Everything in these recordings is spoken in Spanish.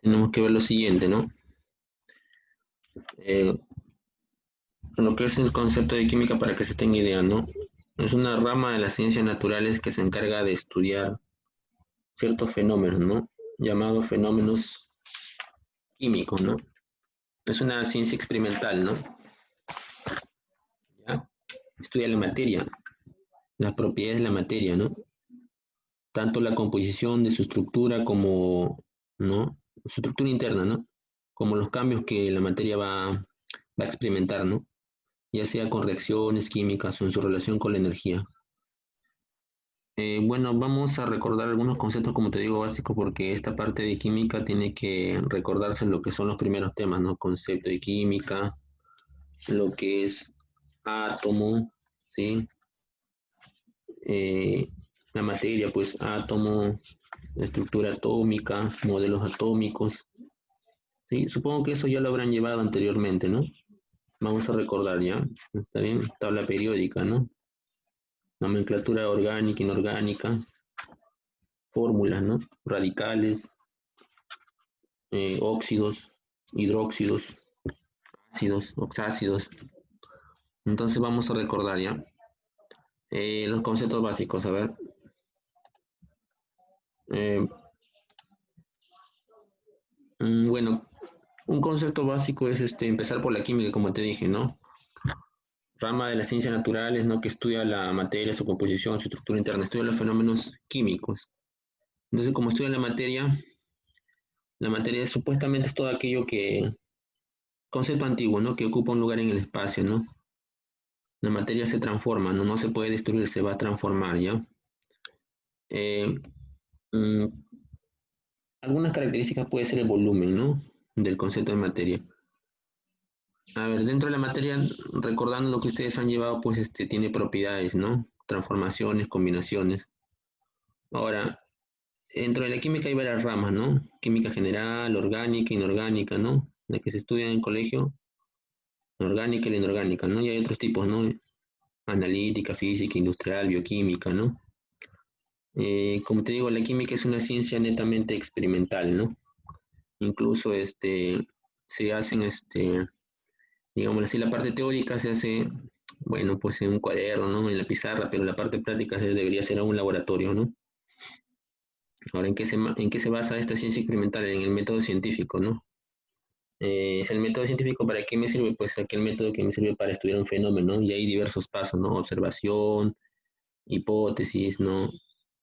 tenemos que ver lo siguiente, ¿no? Eh, lo que es el concepto de química para que se tenga idea, ¿no? Es una rama de las ciencias naturales que se encarga de estudiar ciertos fenómenos, ¿no? Llamados fenómenos químicos, ¿no? Es una ciencia experimental, ¿no? ¿Ya? Estudia la materia, las propiedades de la materia, ¿no? Tanto la composición de su estructura como, ¿no? Su estructura interna, ¿no? Como los cambios que la materia va a experimentar, ¿no? Ya sea con reacciones químicas o en su relación con la energía. Bueno, vamos a recordar algunos conceptos, como te digo, básicos, porque esta parte de química tiene que recordarse lo que son los primeros temas, ¿no? Concepto de química, lo que es átomo, ¿sí? Eh, la materia, pues átomo, la estructura atómica, modelos atómicos, ¿sí? Supongo que eso ya lo habrán llevado anteriormente, ¿no? Vamos a recordar ya, ¿está bien? Tabla periódica, ¿no? Nomenclatura orgánica, inorgánica, fórmulas, ¿no? Radicales, óxidos, hidróxidos, ácidos, oxácidos. Entonces vamos a recordar ya los conceptos básicos. A ver, eh, bueno, un concepto básico es empezar por la química, como te dije, ¿no? Rama de las ciencias naturales, ¿no? Que estudia la materia, su composición, su estructura interna, estudia los fenómenos químicos. Entonces, como estudia la materia supuestamente es todo aquello que, concepto antiguo, ¿no? Que ocupa un lugar en el espacio, ¿no? La materia se transforma, ¿no? No se puede destruir, se va a transformar, ¿ya? Eh, mm, algunas características puede ser el volumen, ¿no? Del concepto de materia. A ver, dentro de la materia, recordando lo que ustedes han llevado, pues tiene propiedades, ¿no? Transformaciones, combinaciones. Ahora, dentro de la química hay varias ramas, ¿no? Química general, orgánica, inorgánica, ¿no? La que se estudia en el colegio, la orgánica y la inorgánica, ¿no? Y hay otros tipos, ¿no? Analítica, física, industrial, bioquímica, ¿no? Como te digo, la química es una ciencia netamente experimental, ¿no? Incluso se hacen, digamos así, la parte teórica se hace, bueno, pues en un cuaderno, ¿no? En la pizarra, pero la parte práctica debería ser en un laboratorio, ¿no? Ahora, en qué se basa esta ciencia experimental? En el método científico, ¿no? Es el método científico, ¿para qué me sirve? Pues aquel método que me sirve para estudiar un fenómeno, ¿no? Y hay diversos pasos, ¿no? Observación, hipótesis, ¿no?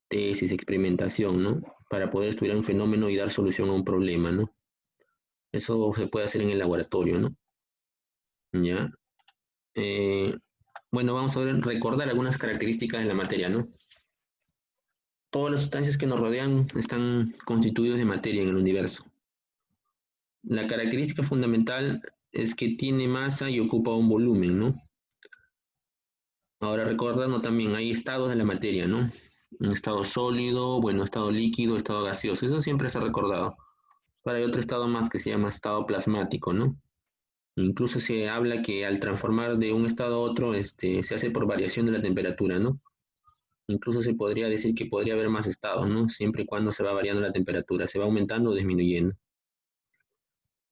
Tesis, experimentación, ¿no? Para poder estudiar un fenómeno y dar solución a un problema, ¿no? Eso se puede hacer en el laboratorio, ¿no? ¿Ya? Eh, bueno, vamos a ver, recordar algunas características de la materia, ¿no? Todas las sustancias que nos rodean están constituidas de materia en el universo. La característica fundamental es que tiene masa y ocupa un volumen, ¿no? Ahora recordando también, hay estados de la materia, ¿no? Un estado sólido, bueno, estado líquido, estado gaseoso, eso siempre se ha recordado. Pero hay otro estado más que se llama estado plasmático, ¿no? Incluso se habla que al transformar de un estado a otro, se hace por variación de la temperatura, ¿no? Incluso se podría decir que podría haber más estados, ¿no? Siempre y cuando se va variando la temperatura, se va aumentando o disminuyendo.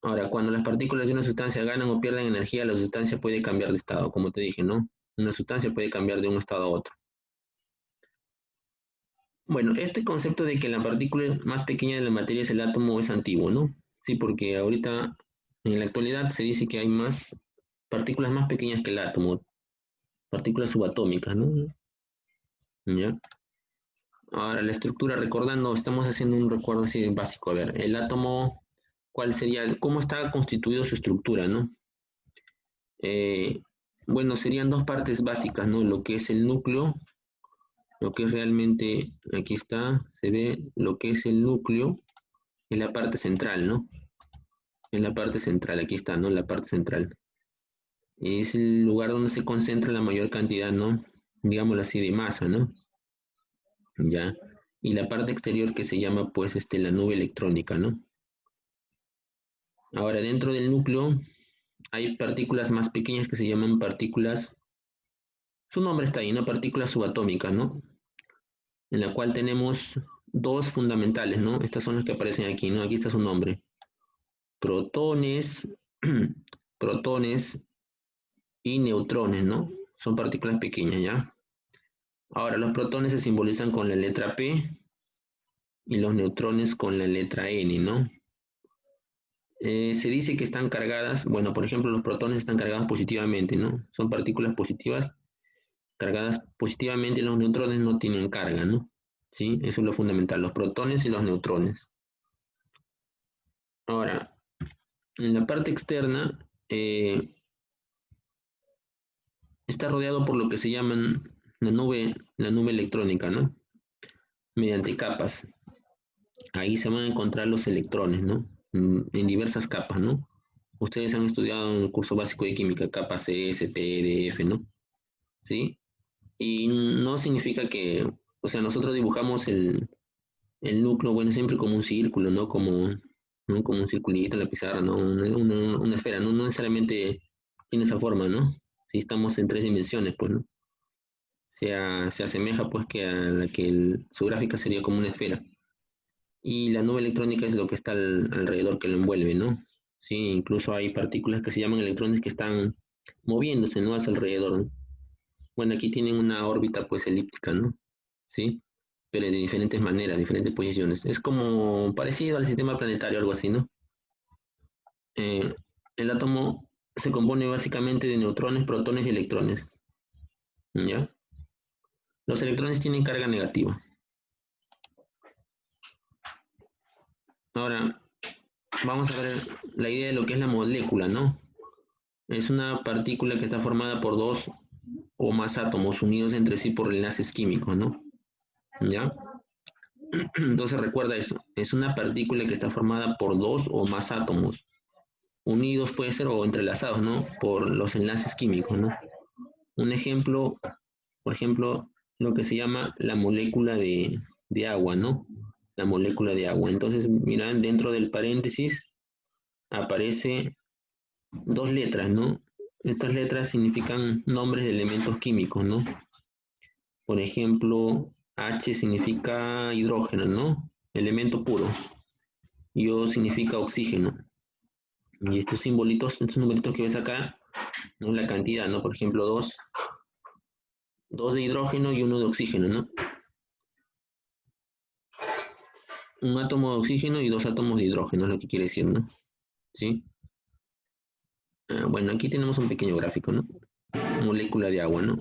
Ahora, cuando las partículas de una sustancia ganan o pierden energía, la sustancia puede cambiar de estado, como te dije, ¿no? Una sustancia puede cambiar de un estado a otro. Bueno, este concepto de que la partícula más pequeña de la materia es el átomo es antiguo, ¿no? Sí, porque ahorita, en la actualidad, se dice que hay más partículas más pequeñas que el átomo, partículas subatómicas, ¿no? ¿Ya? Ahora, la estructura, recordando, estamos haciendo un recuerdo así básico. A ver, el átomo, ¿cuál sería? ¿Cómo está constituido su estructura, no? Eh, bueno, serían dos partes básicas, ¿no? Lo que es el núcleo, lo que es realmente, aquí está, se ve lo que es el núcleo, es la parte central, ¿no? Es la parte central, aquí está, ¿no? La parte central. Es el lugar donde se concentra la mayor cantidad, ¿no? Digámoslo así, de masa, ¿no? ¿Ya? Y la parte exterior que se llama, pues, la nube electrónica, ¿no? Ahora, dentro del núcleo hay partículas más pequeñas que se llaman partículas, su nombre está ahí, ¿no? Partículas subatómicas, ¿no? En la cual tenemos dos fundamentales, ¿no? Estas son las que aparecen aquí, ¿no? Aquí está su nombre. protones, protones y neutrones, ¿no? Son partículas pequeñas, ¿ya? Ahora, los protones se simbolizan con la letra P y los neutrones con la letra N, ¿no? Se dice que están cargadas, bueno, por ejemplo, los protones están cargados positivamente, ¿no? Son partículas positivas cargadas positivamente, los neutrones no tienen carga, ¿no? ¿Sí? Eso es lo fundamental, los protones y los neutrones. Ahora, en la parte externa está rodeado por lo que se llaman la nube electrónica, ¿no? Mediante capas. Ahí se van a encontrar los electrones, ¿no? En diversas capas, ¿no? Ustedes han estudiado en el curso básico de química, capas C, S, P, D, F, ¿no? ¿Sí? Y no significa que, o sea, nosotros dibujamos el núcleo, bueno, siempre como un círculo, ¿no? ¿no? Como un circulito en la pizarra, ¿no? Una esfera, ¿no? No necesariamente tiene esa forma, ¿no? Si estamos en 3 dimensiones, pues, ¿no? Se asemeja, pues, que a la que su gráfica sería como una esfera. Y la nube electrónica es lo que está alrededor que lo envuelve, ¿no? Sí, incluso hay partículas que se llaman electrones que están moviéndose, ¿no? A su alrededor, ¿no? Bueno, aquí tienen una órbita, pues, elíptica, ¿no? Sí, pero de diferentes maneras, diferentes posiciones. Es como parecido al sistema planetario, algo así, ¿no? Eh, el átomo se compone básicamente de neutrones, protones y electrones, ¿ya? Los electrones tienen carga negativa. Ahora, vamos a ver la idea de lo que es la molécula, ¿no? Es una partícula que está formada por dos o más átomos unidos entre sí por enlaces químicos, ¿no? ¿Ya? Entonces recuerda eso, es una partícula que está formada por dos o más átomos unidos puede ser o entrelazados, ¿no? Por los enlaces químicos, ¿no? Un ejemplo, por ejemplo, lo que se llama la molécula de agua, ¿no? La molécula de agua. Entonces, miran, dentro del paréntesis aparece dos letras, ¿no? Estas letras significan nombres de elementos químicos, ¿no? Por ejemplo, H significa hidrógeno, ¿no? Elemento puro. Y O significa oxígeno. Y estos simbolitos, estos numeritos que ves acá, no es la cantidad, ¿no? Por ejemplo, dos de hidrógeno y uno de oxígeno, ¿no? Un átomo de oxígeno y dos átomos de hidrógeno, es lo que quiere decir, ¿no? ¿Sí? Bueno, aquí tenemos un pequeño gráfico, ¿no? Molécula de agua, ¿no?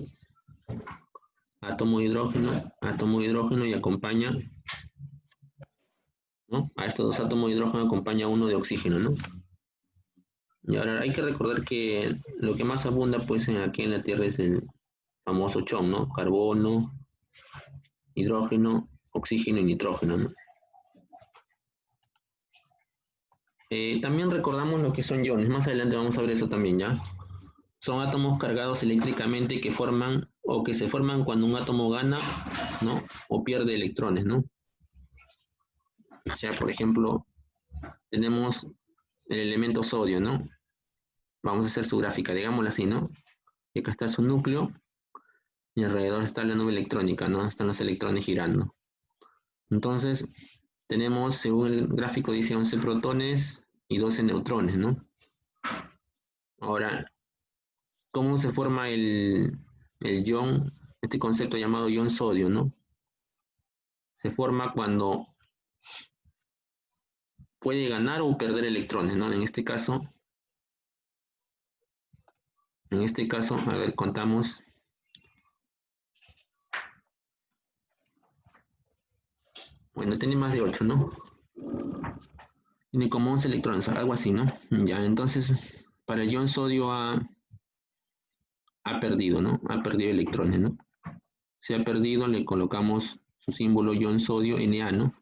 Átomo de hidrógeno y acompaña, ¿no? A estos dos átomos de hidrógeno acompaña uno de oxígeno, ¿no? Y ahora hay que recordar que lo que más abunda, pues, aquí en la Tierra es el famoso CHON, ¿no? Carbono, hidrógeno, oxígeno y nitrógeno, ¿no? También recordamos lo que son iones, más adelante vamos a ver eso también, ¿ya? Son átomos cargados eléctricamente que forman o que se forman cuando un átomo gana, ¿no? O pierde electrones, ¿no? O sea, por ejemplo, tenemos el elemento sodio, ¿no? Vamos a hacer su gráfica, digámoslo así, ¿no? Y acá está su núcleo y alrededor está la nube electrónica, ¿no? Están los electrones girando. Entonces, tenemos, según el gráfico, dice 11 protones y 12 neutrones, ¿no? Ahora, ¿cómo se forma el ion, este concepto llamado ion sodio, ¿no? Se forma cuando puede ganar o perder electrones, ¿no? En este caso, a ver, contamos. Bueno, tiene más de 8, ¿no? Tiene como 11 electrones, algo así, ¿no? Ya, entonces, para el ion sodio ha perdido, ¿no? Ha perdido electrones, ¿no? Se ha perdido, le colocamos su símbolo ion sodio, Na, ¿no?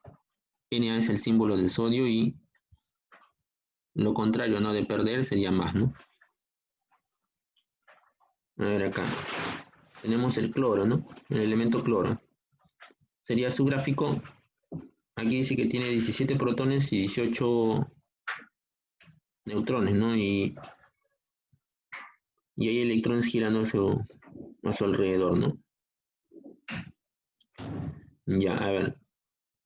Na es el símbolo del sodio y lo contrario, ¿no? De perder sería más, ¿no? A ver acá. Tenemos el cloro, ¿no? El elemento cloro. Sería su gráfico. Aquí dice que tiene 17 protones y 18 neutrones, ¿no? Y hay electrones girando a su alrededor, ¿no? Ya, a ver.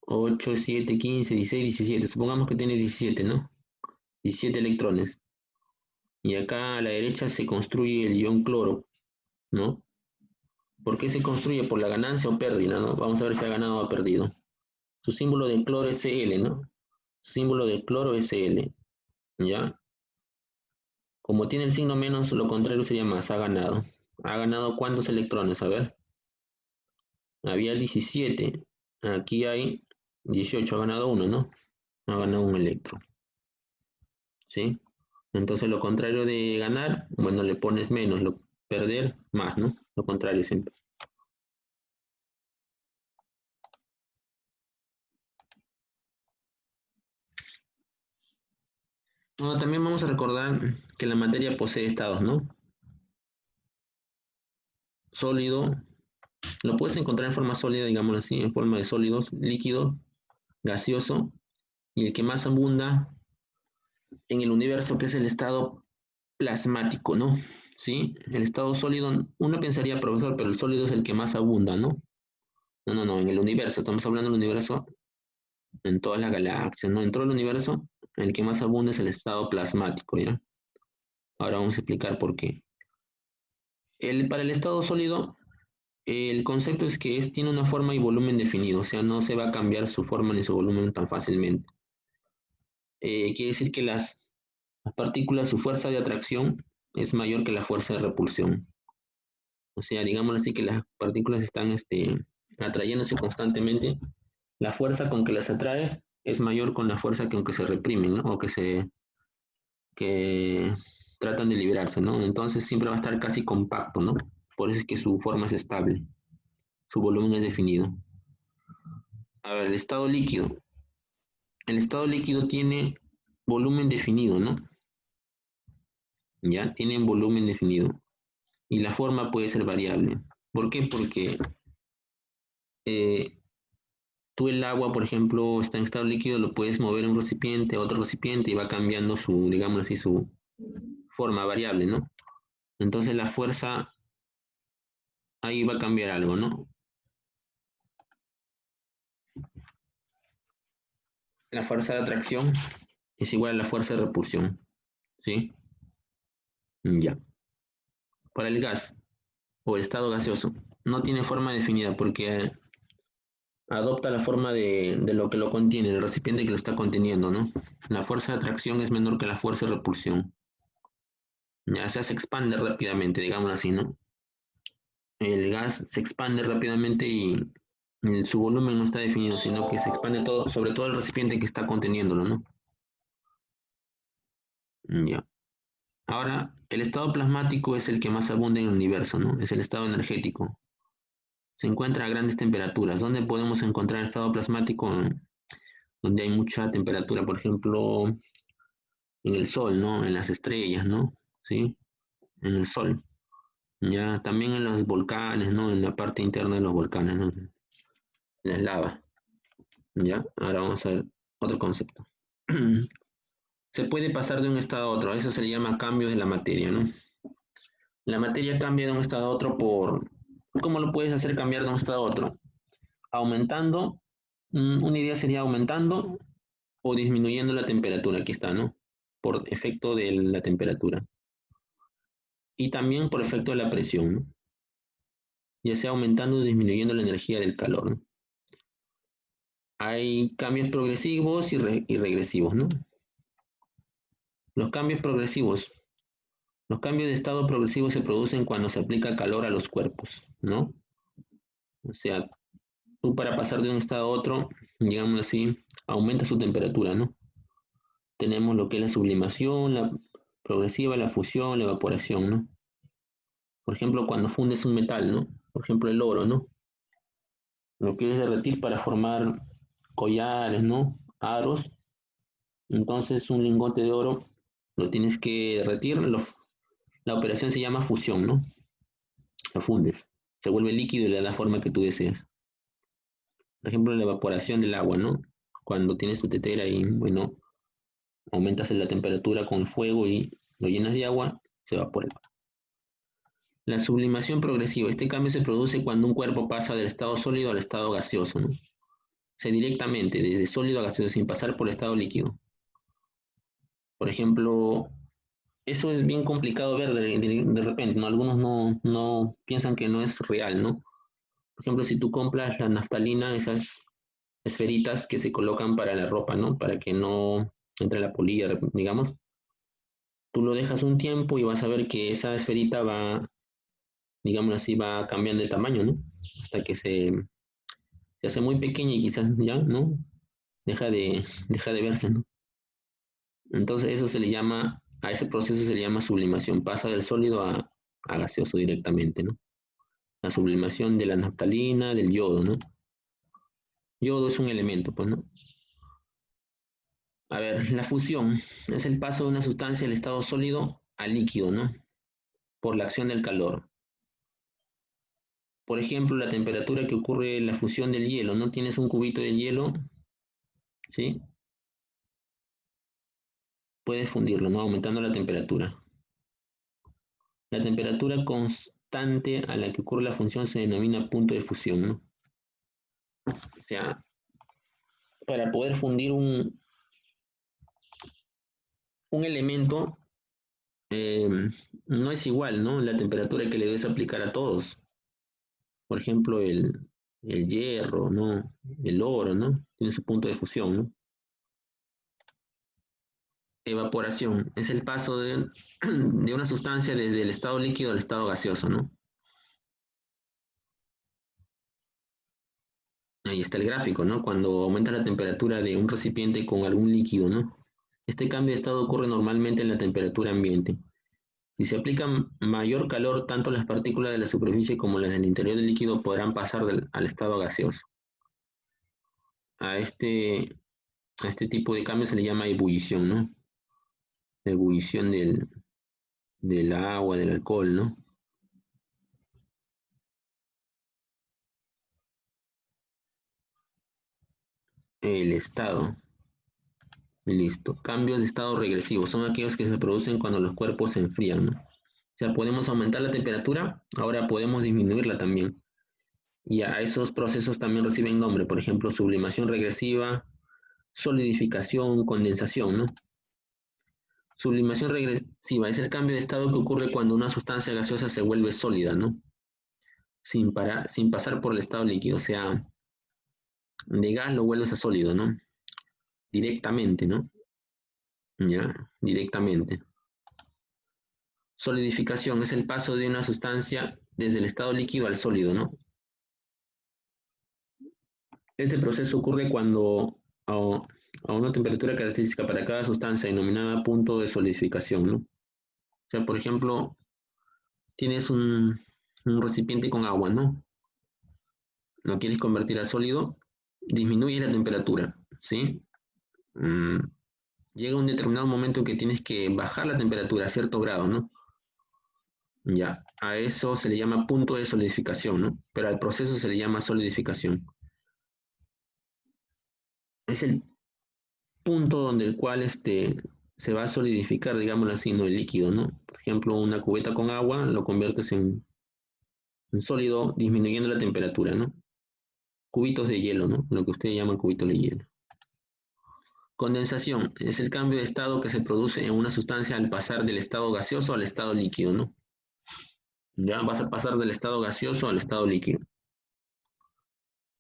8, 7, 15, 16, 17. Supongamos que tiene 17, ¿no? 17 electrones. Y acá a la derecha se construye el ion cloro, ¿no? ¿Por qué se construye? ¿Por la ganancia o pérdida, no? Vamos a ver si ha ganado o ha perdido. Su símbolo de cloro es Cl, ¿no? Su símbolo de cloro es Cl, ¿ya? Como tiene el signo menos, lo contrario sería más, ha ganado. ¿Ha ganado cuántos electrones? A ver. Había 17. Aquí hay 18, ha ganado uno, ¿no? Ha ganado un electrón, ¿sí? Entonces lo contrario de ganar, bueno, le pones menos, perder más, ¿no? Lo contrario siempre. Bueno, también vamos a recordar que la materia posee estados, ¿no? Sólido, lo puedes encontrar en forma sólida, digámoslo así, en forma de sólidos, líquido, gaseoso, y el que más abunda en el universo, que es el estado plasmático, ¿no? ¿Sí? El estado sólido, uno pensaría, profesor, pero el sólido es el que más abunda, ¿no? No, en el universo, estamos hablando del universo en todas las galaxias, ¿no? En todo el universo, el que más abunda es el estado plasmático, ¿ya? Ahora vamos a explicar por qué. Para el estado sólido, el concepto es que tiene una forma y volumen definido, o sea, no se va a cambiar su forma ni su volumen tan fácilmente. Quiere decir que las partículas, su fuerza de atracción es mayor que la fuerza de repulsión. O sea, digámoslo así, que las partículas están atrayéndose constantemente. La fuerza con que las atraes es mayor con la fuerza que aunque se reprimen, ¿no? O que tratan de liberarse, ¿no? Entonces siempre va a estar casi compacto, ¿no? Por eso es que su forma es estable, su volumen es definido. A ver, el estado líquido. El estado líquido tiene volumen definido, ¿no? Ya, tiene volumen definido. Y la forma puede ser variable. ¿Por qué? Porque eh, tú el agua, por ejemplo, está en estado líquido, lo puedes mover a un recipiente, a otro recipiente y va cambiando su, digamos así, su forma variable, ¿no? Entonces la fuerza ahí va a cambiar algo, ¿no? La fuerza de atracción es igual a la fuerza de repulsión, ¿sí? Ya. Para el gas o estado gaseoso, no tiene forma definida porque adopta la forma de lo que lo contiene, el recipiente que lo está conteniendo, ¿no? La fuerza de atracción es menor que la fuerza de repulsión. Ya se expande rápidamente, digámoslo así, ¿no? El gas se expande rápidamente y su volumen no está definido, sino que se expande todo, sobre todo el recipiente que está conteniéndolo, ¿no? Ya. Ahora, el estado plasmático es el que más abunda en el universo, ¿no? Es el estado energético. Se encuentra a grandes temperaturas. ¿Dónde podemos encontrar el estado plasmático? Donde hay mucha temperatura, por ejemplo, en el Sol, ¿no? En las estrellas, ¿no? ¿Sí? En el Sol. Ya, también en los volcanes, ¿no? En la parte interna de los volcanes, ¿no? En las lavas. Ya, ahora vamos a ver otro concepto. Se puede pasar de un estado a otro, eso se le llama cambio de la materia, ¿no? La materia cambia de un estado a otro ¿Cómo lo puedes hacer cambiar de un estado a otro? Aumentando, una idea sería aumentando o disminuyendo la temperatura, aquí está, ¿no? Por efecto de la temperatura. Y también por efecto de la presión, ¿no? Ya sea aumentando o disminuyendo la energía del calor, ¿no? Hay cambios progresivos y regresivos, ¿no? Los cambios progresivos. Los cambios de estado progresivos se producen cuando se aplica calor a los cuerpos, ¿no? O sea, tú para pasar de un estado a otro, digamos así, aumenta su temperatura, ¿no? Tenemos lo que es la sublimación, la progresiva, la fusión, la evaporación, ¿no? Por ejemplo, cuando fundes un metal, ¿no? Por ejemplo, el oro, ¿no? Lo quieres derretir para formar collares, ¿no? Aros. Entonces, un lingote de oro lo tienes que derretir. La operación se llama fusión, ¿no? Lo fundes. Se vuelve líquido y le da la forma que tú deseas. Por ejemplo, la evaporación del agua, ¿no? Cuando tienes tu tetera y, bueno, aumentas la temperatura con el fuego y lo llenas de agua, se evapora. La sublimación progresiva. Este cambio se produce cuando un cuerpo pasa del estado sólido al estado gaseoso, ¿no? Se directamente, desde sólido a gaseoso, sin pasar por el estado líquido. Por ejemplo, eso es bien complicado ver de repente, ¿no? Algunos no piensan que no es real, ¿no? Por ejemplo, si tú compras la naftalina, esas esferitas que se colocan para la ropa, ¿no? Para que no entre la polilla, digamos. Tú lo dejas un tiempo y vas a ver que esa esferita va, digamos así, va cambiando de tamaño, ¿no? Hasta que se hace muy pequeña y quizás ya, ¿no? Deja de verse, ¿no? Entonces eso se le llama, a ese proceso se le llama sublimación, pasa del sólido a gaseoso directamente, ¿no? La sublimación de la naftalina, del yodo, ¿no? Yodo es un elemento, pues, ¿no? A ver, la fusión es el paso de una sustancia del estado sólido al líquido, ¿no? Por la acción del calor. Por ejemplo, la temperatura que ocurre en la fusión del hielo, ¿no? Tienes un cubito de hielo, ¿sí? Puedes fundirlo, ¿no? Aumentando la temperatura. La temperatura constante a la que ocurre la fusión se denomina punto de fusión, ¿no? O sea, para poder fundir un elemento, eh, no es igual, ¿no? La temperatura que le debes aplicar a todos. Por ejemplo, el hierro, ¿no? El oro, ¿no? Tiene su punto de fusión, ¿no? Evaporación es el paso de una sustancia desde el estado líquido al estado gaseoso, ¿no? Ahí está el gráfico, ¿no? Cuando aumenta la temperatura de un recipiente con algún líquido, ¿no? Este cambio de estado ocurre normalmente en la temperatura ambiente. Si se aplica mayor calor, tanto las partículas de la superficie como las del interior del líquido podrán pasar al estado gaseoso. A este, a este tipo de cambio se le llama ebullición, ¿no? La ebullición del agua, del alcohol, ¿no? El estado. Listo. Cambios de estado regresivos son aquellos que se producen cuando los cuerpos se enfrían, ¿no? O sea, podemos aumentar la temperatura, ahora podemos disminuirla también. Y a esos procesos también reciben nombre, por ejemplo, sublimación regresiva, solidificación, condensación, ¿no? Sublimación regresiva es el cambio de estado que ocurre cuando una sustancia gaseosa se vuelve sólida, ¿no? Sin pasar por el estado líquido, o sea, de gas lo vuelves a sólido, ¿no? Directamente, ¿no? Ya, directamente. Solidificación es el paso de una sustancia desde el estado líquido al sólido, ¿no? Este proceso ocurre cuando a una temperatura característica para cada sustancia denominada punto de solidificación, ¿no? O sea, por ejemplo, tienes un recipiente con agua, ¿no? Lo quieres convertir a sólido, disminuye la temperatura, ¿sí? Mm, llega un determinado momento en que tienes que bajar la temperatura a cierto grado, ¿no? Ya, a eso se le llama punto de solidificación, ¿no? Pero al proceso se le llama solidificación. Es el punto donde el cual se va a solidificar, digámoslo así, ¿no? El líquido, ¿no? Por ejemplo, una cubeta con agua lo conviertes en sólido disminuyendo la temperatura, ¿no? Cubitos de hielo, ¿no? Lo que ustedes llaman cubitos de hielo. Condensación es el cambio de estado que se produce en una sustancia al pasar del estado gaseoso al estado líquido, ¿no? Ya vas a pasar del estado gaseoso al estado líquido.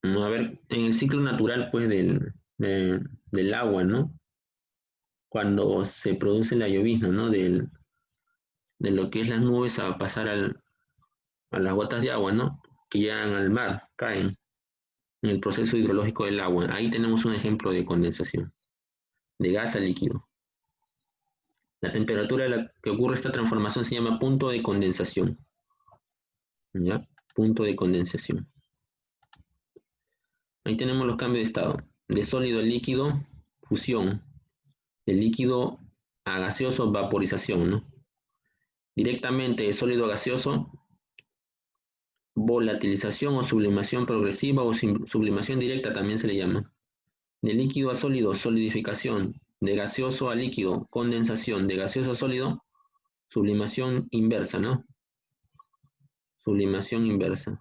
A ver, en el ciclo natural, pues, del agua, ¿no? Cuando se produce la llovizna, ¿no? De lo que es las nubes a pasar a las gotas de agua, ¿no? Que llegan al mar, caen en el proceso hidrológico del agua. Ahí tenemos un ejemplo de condensación, de gas a líquido. La temperatura a la que ocurre esta transformación se llama punto de condensación, ¿ya? Punto de condensación. Ahí tenemos los cambios de estado. De sólido a líquido, fusión. De líquido a gaseoso, vaporización, ¿no? Directamente de sólido a gaseoso, volatilización o sublimación progresiva o sublimación directa también se le llama. De líquido a sólido, solidificación. De gaseoso a líquido, condensación. De gaseoso a sólido, sublimación inversa, ¿no? Sublimación inversa.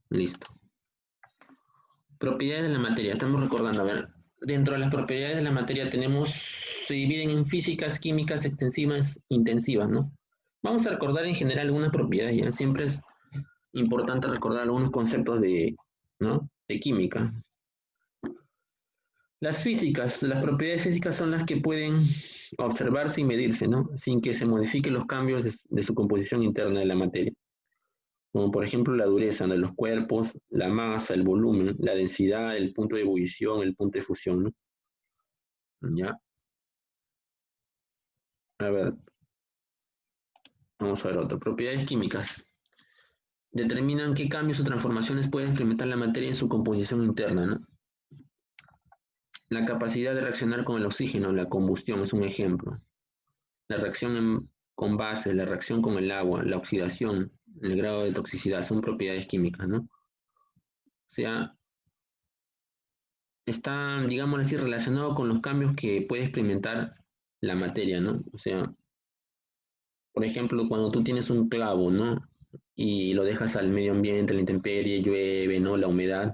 Listo. Propiedades de la materia. Estamos recordando, a ver. Dentro de las propiedades de la materia se dividen en físicas, químicas, extensivas, intensivas, ¿no? Vamos a recordar en general algunas propiedades, ya siempre es importante recordar algunos conceptos ¿no? De química. Las físicas, las propiedades físicas son las que pueden observarse y medirse, ¿no? Sin que se modifiquen los cambios de su composición interna de la materia. Como por ejemplo la dureza de los cuerpos, la masa, el volumen, la densidad, el punto de ebullición, el punto de fusión, ¿no? Ya, a ver, vamos a ver otra. Propiedades químicas. Determinan qué cambios o transformaciones puede experimentar la materia en su composición interna, ¿no? La capacidad de reaccionar con el oxígeno, la combustión es un ejemplo. La con bases, la reacción con el agua, la oxidación, el grado de toxicidad, son propiedades químicas, ¿no? O sea, está, digamos así, relacionado con los cambios que puede experimentar la materia, ¿no? O sea, por ejemplo, cuando tú tienes un clavo, ¿no? Y lo dejas al medio ambiente, a la intemperie, llueve, ¿no? La humedad,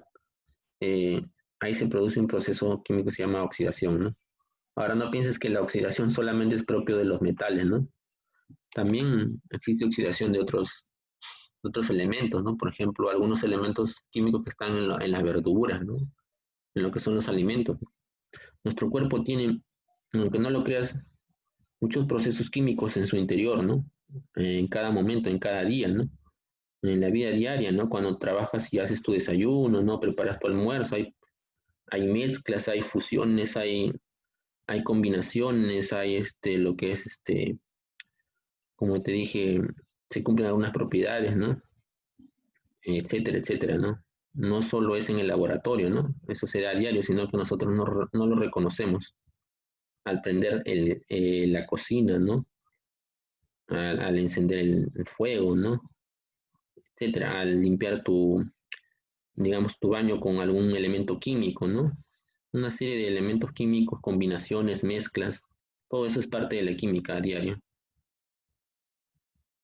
eh, ahí se produce un proceso químico que se llama oxidación, ¿no? Ahora no pienses que la oxidación solamente es propio de los metales, ¿no? También existe oxidación de otros elementos, ¿no? Por ejemplo, algunos elementos químicos que están en las verduras, ¿no? En lo que son los alimentos. Nuestro cuerpo tiene, aunque no lo creas, muchos procesos químicos en su interior, ¿no? En cada momento, en cada día, ¿no? En la vida diaria, ¿no? Cuando trabajas y haces tu desayuno, ¿no? Preparas tu almuerzo, hay mezclas, hay fusiones, hay combinaciones, hay lo que es como te dije, se cumplen algunas propiedades, ¿no? Etcétera, etcétera, ¿no? No solo es en el laboratorio, ¿no? Eso se da a diario, sino que nosotros no lo reconocemos al prender la cocina, ¿no? Al encender el fuego, ¿no? Etcétera, al limpiar digamos, tu baño con algún elemento químico, ¿no? Una serie de elementos químicos, combinaciones, mezclas, todo eso es parte de la química a diario.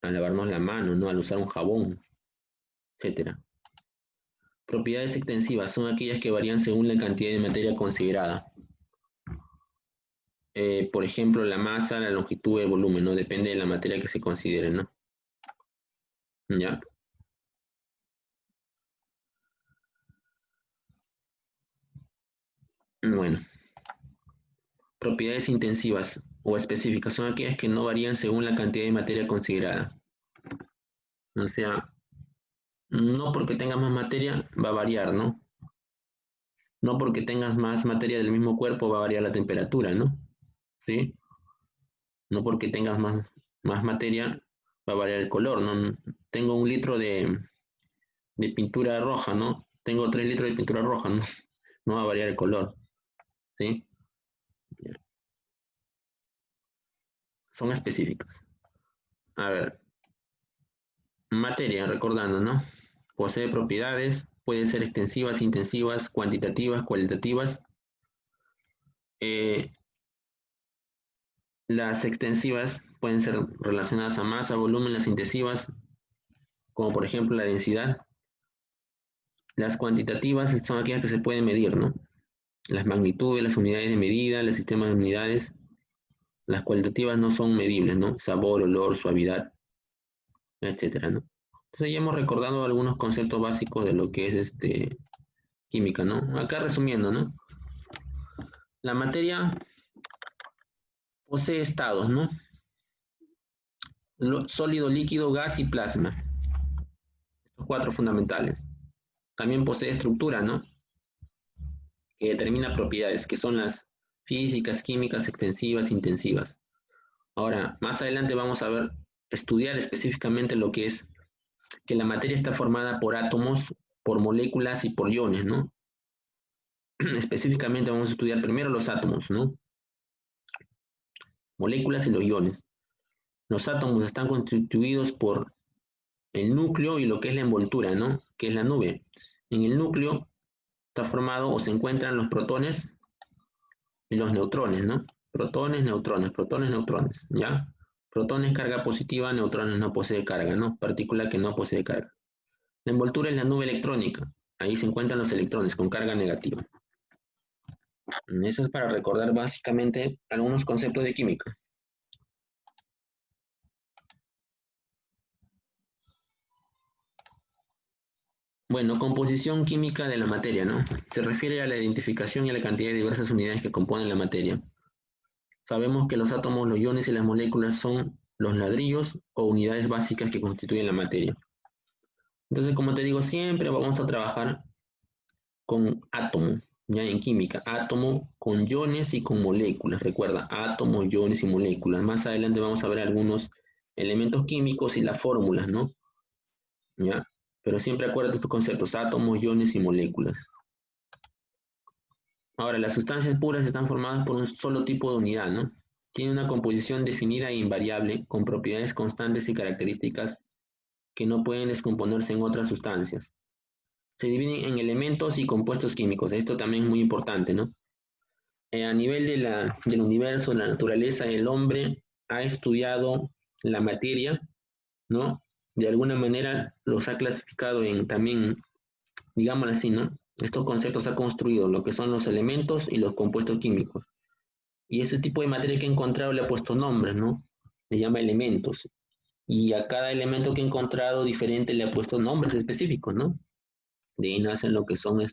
Al lavarnos la mano, ¿no? Al usar un jabón, etcétera. Propiedades extensivas son aquellas que varían según la cantidad de materia considerada. Por ejemplo, la masa, la longitud, el volumen, ¿no? Depende de la materia que se considere, ¿no? ¿Ya? Bueno, propiedades intensivas o específicas son aquellas que no varían según la cantidad de materia considerada. O sea, no porque tengas más materia va a variar, ¿no? No porque tengas más materia del mismo cuerpo va a variar la temperatura, ¿no? ¿Sí? No porque tengas más materia va a variar el color, ¿no? Tengo 1 litro de pintura roja, ¿no? Tengo 3 litros de pintura roja, ¿no? No va a variar el color, ¿sí? Son específicas. A ver, materia, recordando, ¿no? Posee propiedades, pueden ser extensivas, intensivas, cuantitativas, cualitativas. Eh, las extensivas pueden ser relacionadas a masa, volumen, las intensivas, como por ejemplo la densidad. Las cuantitativas son aquellas que se pueden medir, ¿no? Las magnitudes, las unidades de medida, los sistemas de unidades. Las cualitativas no son medibles, ¿no? Sabor, olor, suavidad, etcétera, ¿no? Entonces ya hemos recordado algunos conceptos básicos de lo que es química, ¿no? Acá resumiendo, ¿no? La materia posee estados, ¿no? Sólido, líquido, gas y plasma. Estos 4 fundamentales. También posee estructura, ¿no? Que determina propiedades, que son las físicas, químicas, extensivas, intensivas. Ahora, más adelante vamos a estudiar específicamente lo que es que la materia está formada por átomos, por moléculas y por iones, ¿no? Específicamente vamos a estudiar primero los átomos, ¿no? Moléculas y los iones. Los átomos están constituidos por el núcleo y lo que es la envoltura, ¿no? Que es la nube. En el núcleo está formado o se encuentran los protones y los neutrones, ¿no? Protones, neutrones, ¿ya? Protones carga positiva, neutrones no posee carga, ¿no? Partícula que no posee carga. La envoltura es la nube electrónica. Ahí se encuentran los electrones con carga negativa. Eso es para recordar básicamente algunos conceptos de química. Bueno, composición química de la materia, ¿no? Se refiere a la identificación y a la cantidad de diversas unidades que componen la materia. Sabemos que los átomos, los iones y las moléculas son los ladrillos o unidades básicas que constituyen la materia. Entonces, como te digo, siempre vamos a trabajar con átomo, ya en química, átomo con iones y con moléculas. Recuerda, átomos, iones y moléculas. Más adelante vamos a ver algunos elementos químicos y las fórmulas, ¿no? ¿Ya? Pero siempre acuérdate estos conceptos, átomos, iones y moléculas. Ahora, las sustancias puras están formadas por un solo tipo de unidad, ¿no? Tiene una composición definida e invariable, con propiedades constantes y características que no pueden descomponerse en otras sustancias. Se dividen en elementos y compuestos químicos. Esto también es muy importante, ¿no? A nivel del universo, la naturaleza, el hombre ha estudiado la materia, ¿no? De alguna manera los ha clasificado en también, digámoslo así, ¿no? Estos conceptos ha construido lo que son los elementos y los compuestos químicos. Y ese tipo de materia que ha encontrado le ha puesto nombres, ¿no? Le llama elementos. Y a cada elemento que ha encontrado diferente le ha puesto nombres específicos, ¿no? De ahí nacen lo que son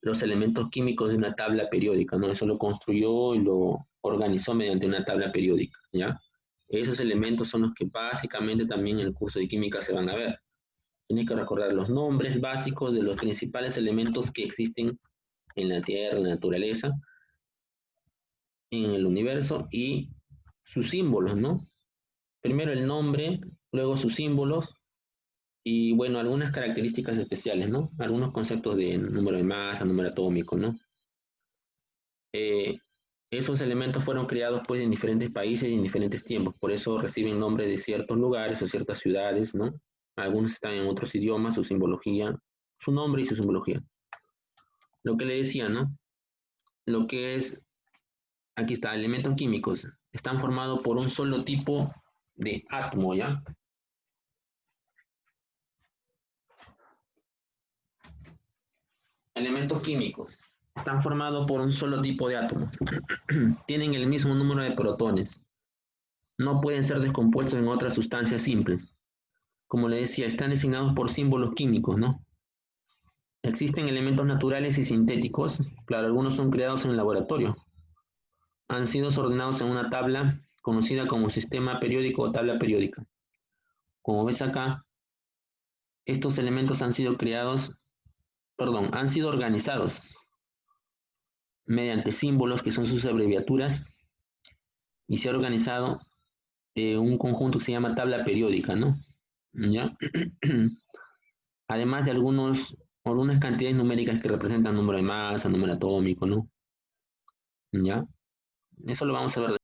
los elementos químicos de una tabla periódica, ¿no? Eso lo construyó y lo organizó mediante una tabla periódica, ¿ya? Esos elementos son los que básicamente también en el curso de química se van a ver. Tienes que recordar los nombres básicos de los principales elementos que existen en la Tierra, en la naturaleza, en el universo y sus símbolos, ¿no? Primero el nombre, luego sus símbolos y, bueno, algunas características especiales, ¿no? Algunos conceptos de número de masa, número atómico, ¿no? Eh, Esos elementos fueron creados pues en diferentes países y en diferentes tiempos, por eso reciben nombre de ciertos lugares o ciertas ciudades, ¿no? Algunos están en otros idiomas, su simbología, su nombre y su simbología. Lo que le decía, ¿no? Lo que es, aquí está, elementos químicos, están formados por un solo tipo de átomo, ¿ya? Elementos químicos están formados por un solo tipo de átomo. Tienen el mismo número de protones. No pueden ser descompuestos en otras sustancias simples. Como le decía, están designados por símbolos químicos, ¿no? Existen elementos naturales y sintéticos. Claro, algunos son creados en el laboratorio. Han sido ordenados en una tabla conocida como sistema periódico o tabla periódica. Como ves acá, estos elementos han sido han sido organizados mediante símbolos que son sus abreviaturas y se ha organizado un conjunto que se llama tabla periódica, ¿no? ¿Ya? Además de algunas cantidades numéricas que representan número de masa, número atómico, ¿no? ¿Ya? Eso lo vamos a ver